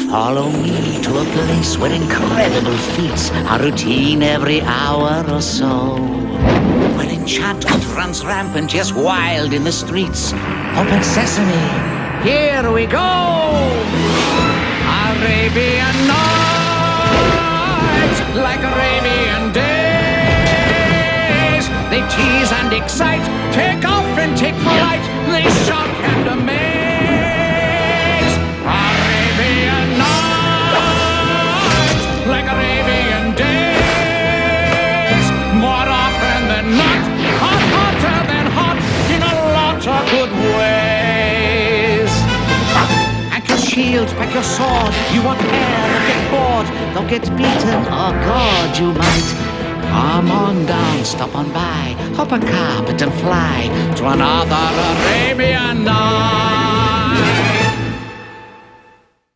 Follow me to a place where incredible feats are routine every hour or so. Where enchantment runs rampant, just wild in the streets. Open sesame, here we go! Arabian Nights, like Arabian days. They tease and excite, take off and take flight. They shock and amaze. Arabian Nights, like Arabian days. More often than not, hotter than hot, in a lot of good ways. Pack your shield, pack your sword. You won't ever get bored. They'll get beaten, oh God, you might. Come on down, stop on by, hop a carpet and fly to another Arabian night.